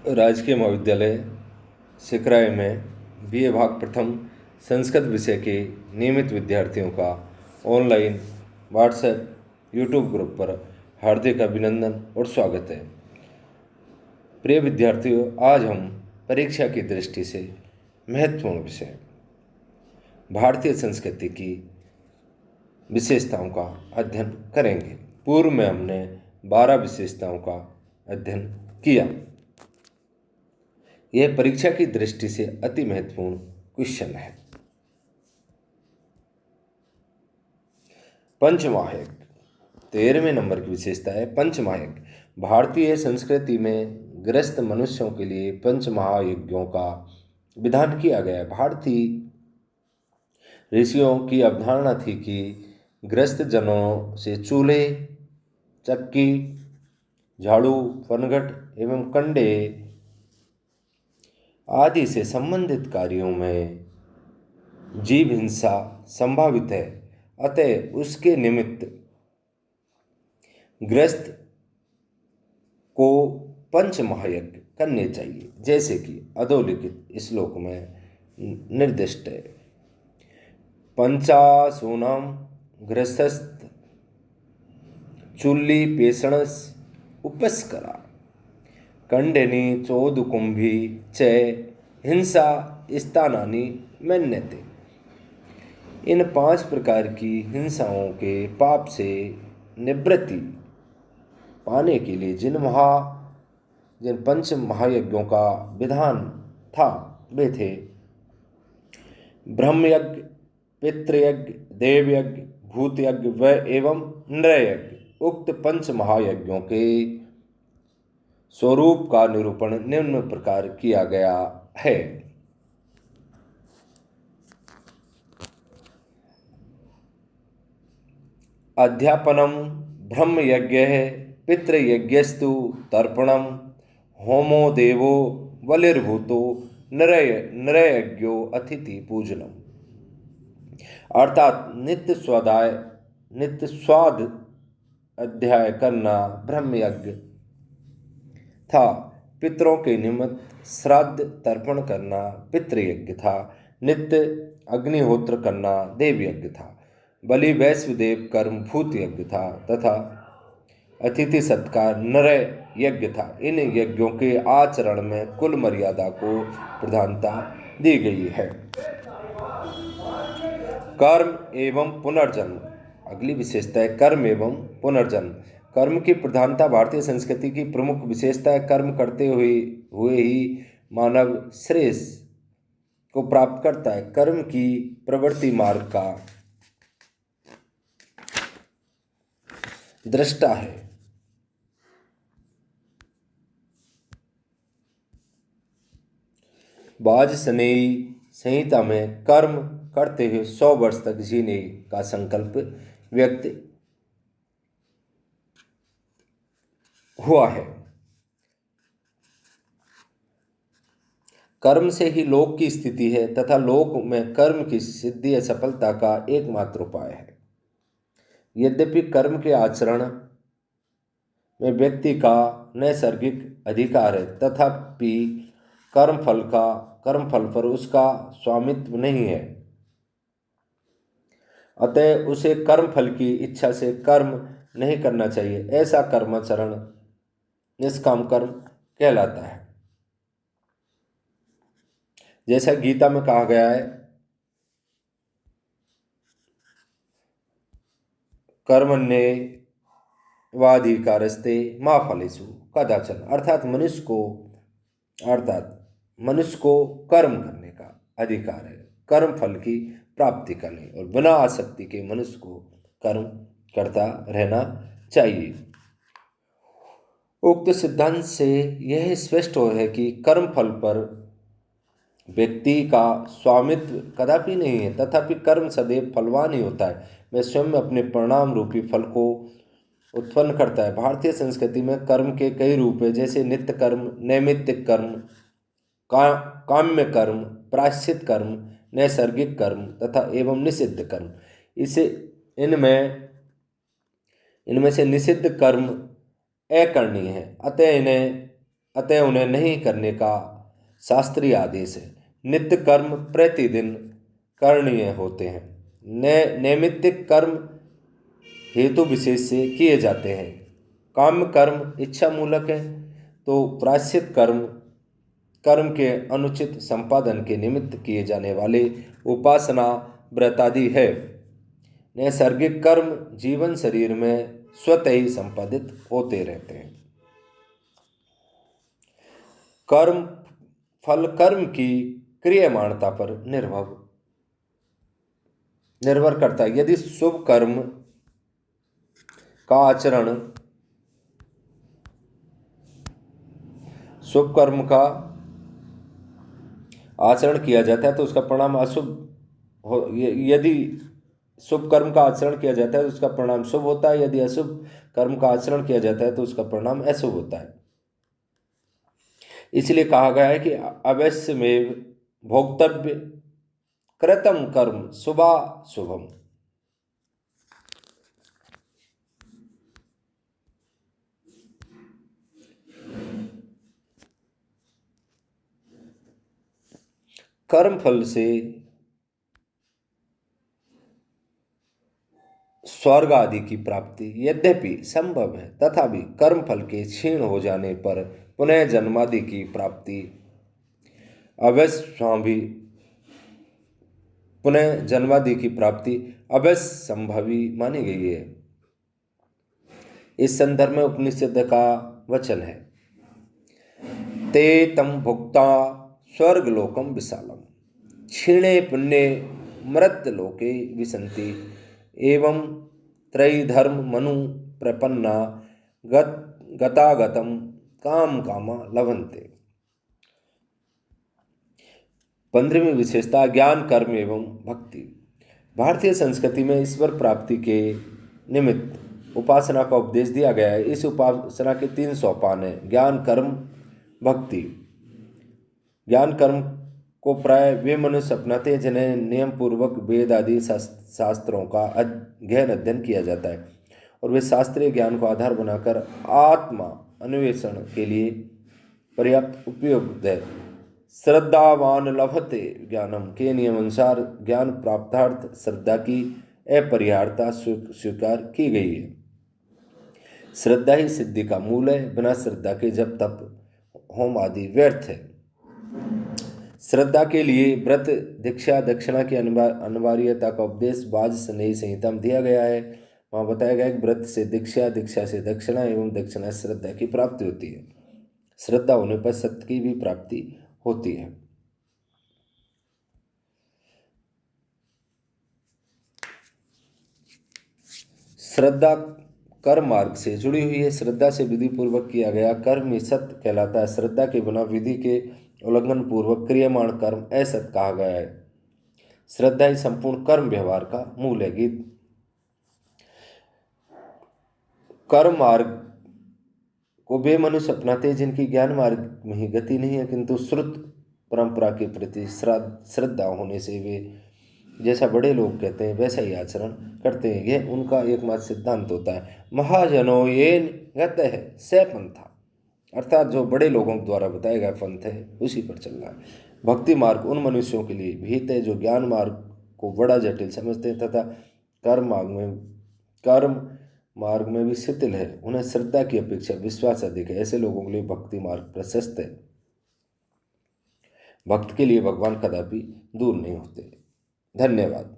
राजकीय महाविद्यालय सिकराय में बीए भाग प्रथम संस्कृत विषय के नियमित विद्यार्थियों का ऑनलाइन व्हाट्सएप यूट्यूब ग्रुप पर हार्दिक अभिनंदन और स्वागत है। प्रिय विद्यार्थियों, आज हम परीक्षा की दृष्टि से महत्वपूर्ण विषय भारतीय संस्कृति की विशेषताओं का अध्ययन करेंगे। पूर्व में हमने 12 विशेषताओं का अध्ययन किया। यह परीक्षा की दृष्टि से अति महत्वपूर्ण क्वेश्चन है। पंचमहायज्ञ 13वें नंबर की विशेषता है पंचमहायज्ञ। भारतीय संस्कृति में गृहस्थ मनुष्यों के लिए पंचमहायज्ञों का विधान किया गया है। भारतीय ऋषियों की अवधारणा थी कि गृहस्थ जनों से चूल्हे, चक्की, झाड़ू, पनघट एवं कंडे आदि से संबंधित कार्यों में जीव हिंसा संभावित है, अतः उसके निमित्त गृहस्थ को पंचमहायज्ञ करने चाहिए, जैसे कि अधोलिखित श्लोक में निर्दिष्ट है। पंचासूनां गृहस्थस्थ चुल्ली पेषणस उपस्करा कंडनी चोदकुंभी च हिंसा स्थानानि मन्यते। इन 5 प्रकार की हिंसाओं के पाप से निवृत्ति पाने के लिए जिन पंच महायज्ञों का विधान था वे थे ब्रह्मयज्ञ, पितृयज्ञ, देवयज्ञ, भूतयज्ञ व एवं नृयज्ञ। उक्त पंच महायज्ञों के स्वरूप का निरूपण निम्न प्रकार किया गया है। अध्यापनम ब्रह्मयज्ञ, पितृयज्ञस्तु तर्पणम, होमो देवो बलिर्भूतो, नृयज्ञो अतिथि पूजनम। अर्थात नित्य स्वाद अध्याय करना ब्रह्मयज्ञ था, पितरों के निमित्त श्राद्ध तर्पण करना पितृयज्ञ था, नित्य अग्निहोत्र करना देवयज्ञ था, बलि वैश्वदेव कर्म भूत यज्ञ था तथा अतिथि सत्कार नरय यज्ञ था। इन यज्ञों के आचरण में कुल मर्यादा को प्रधानता दी गई है। कर्म एवं पुनर्जन्म, अगली विशेषता है कर्म एवं पुनर्जन्म। कर्म की प्रधानता भारतीय संस्कृति की प्रमुख विशेषता है। कर्म करते हुए ही मानव श्रेयस को प्राप्त करता है। कर्म की प्रवृत्ति मार्ग का दृष्टा है। वाजसनेयी संहिता में कर्म करते हुए 100 वर्ष तक जीने का संकल्प व्यक्त हुआ है। कर्म से ही लोक की स्थिति है तथा लोक में कर्म की सिद्धि या सफलता का एकमात्र उपाय है। यद्यपि कर्म के आचरण में व्यक्ति का नैसर्गिक अधिकार है, तथापि कर्मफल पर उसका स्वामित्व नहीं है, अतः उसे कर्मफल की इच्छा से कर्म नहीं करना चाहिए। ऐसा कर्माचरण निष्काम कर्म कहलाता है। जैसा गीता में कहा गया है, कर्मण्येवाधिकारस्ते मा फलेषु कदाचन। अर्थात मनुष्य को कर्म करने का अधिकार है, कर्म फल की प्राप्ति करने, और बिना आसक्ति के मनुष्य को कर्म करता रहना चाहिए। उक्त सिद्धांत से यह स्पष्ट हो है कि कर्म फल पर व्यक्ति का स्वामित्व कदापि नहीं है, तथापि कर्म सदैव फलवान ही होता है। वह स्वयं अपने परिणाम रूपी फल को उत्पन्न करता है। भारतीय संस्कृति में कर्म के कई रूप हैं, जैसे नित्य कर्म, नैमित्तिक कर्म, काम्य कर्म, प्रायश्चित कर्म, नैसर्गिक कर्म तथा एवं निषिद्ध कर्म। इनमें से निषिद्ध कर्म अकरणीय है, अतः इन्हें अतः उन्हें नहीं करने का शास्त्रीय आदेश है। नित्य कर्म प्रतिदिन करणीय होते हैं। नैमित्तिक कर्म हेतु विशेष से किए जाते हैं। काम्य कर्म इच्छा मूलक है, तो प्रायश्चित कर्म कर्म के अनुचित संपादन के निमित्त किए जाने वाले उपासना व्रत आदि है। नैसर्गिक कर्म जीवन शरीर में स्वतः ही संपादित होते रहते हैं। कर्म फल कर्म की क्रियमाणता पर निर्भर करता है। यदि शुभ कर्म का आचरण किया जाता है तो उसका परिणाम अशुभ हो। यदि शुभ कर्म का आचरण किया जाता है तो उसका परिणाम शुभ होता है। यदि अशुभ कर्म का आचरण किया जाता है तो उसका परिणाम अशुभ होता है। इसलिए कहा गया है कि अवश्य में भोक्तव्य कृतम कर्म शुभाशुभम। कर्म फल से स्वर्ग आदि की प्राप्ति यद्यपि संभव है, तथापि कर्म फल के क्षीण हो जाने पर पुनः जन्मादि की प्राप्ति अवश्य संभवी मानी गई है। इस संदर्भ में उपनिषद का वचन है, ते तम भुक्ता स्वर्गलोकम विशालम क्षीणे पुण्ये मृतलोके विसन्ति एवं त्रयीधर्म मनु प्रपन्ना गतागतम काम कामा लभन्ते। 15वीं विशेषता ज्ञान कर्म एवं भक्ति। भारतीय संस्कृति में ईश्वर प्राप्ति के निमित्त उपासना का उपदेश दिया गया है। इस उपासना के 3 सोपान हैं, ज्ञान कर्म भक्ति। ज्ञान कर्म को प्राय वे मनुष्य अपनाते हैं जिन्हें नियम पूर्वक वेद आदि शास्त्रों का गहन अध्ययन किया जाता है और वे शास्त्रीय ज्ञान को आधार बनाकर आत्मा अन्वेषण के लिए पर्याप्त उपयुक्त है। श्रद्धावान लभते ज्ञानम के नियम अनुसार ज्ञान प्राप्तार्थ श्रद्धा की अपरिहार्यता स्वीकार की गई है। श्रद्धा ही सिद्धि का मूल है। बिना श्रद्धा के जप तप होम आदि व्यर्थ है। श्रद्धा के लिए व्रत दीक्षा दक्षिणा की अनिवार्यता का उपदेश बाज स्नेही संहिता में दिया गया है। वहाँ बताया गया है कि व्रत से दीक्षा, दीक्षा से दक्षिणा एवं दक्षिणा से श्रद्धा की प्राप्ति होती है। श्रद्धा होने पर सत्य की भी प्राप्ति होती है। श्रद्धा कर्म मार्ग से जुड़ी हुई है। श्रद्धा से विधि पूर्वक किया गया कर्म ही सत्य कहलाता है। श्रद्धा के बिना विधि के उल्लंघन पूर्वक क्रियमाण कर्म असत कहा गया है। श्रद्धा ही संपूर्ण कर्म व्यवहार का मूल है। गीत कर्म मार्ग को वे मनुष्य अपनाते हैं जिनकी ज्ञान मार्ग में ही गति नहीं है, किंतु श्रुत परंपरा के प्रति श्रद्धा होने से वे जैसा बड़े लोग कहते हैं वैसा ही आचरण करते हैं। यह उनका एकमात्र सिद्धांत होता है। महाजनो येन गतः स पंथा, अर्थात जो बड़े लोगों द्वारा बताया गया पंथ है उसी पर चलना है। भक्ति मार्ग उन मनुष्यों के लिए भीत है जो ज्ञान मार्ग को बड़ा जटिल समझते हैं तथा कर्म मार्ग में भी शिथिल है। उन्हें श्रद्धा की अपेक्षा विश्वास अधिक है। ऐसे लोगों के लिए भक्ति मार्ग प्रशस्त है। भक्त के लिए भगवान कदापि दूर नहीं होते। धन्यवाद।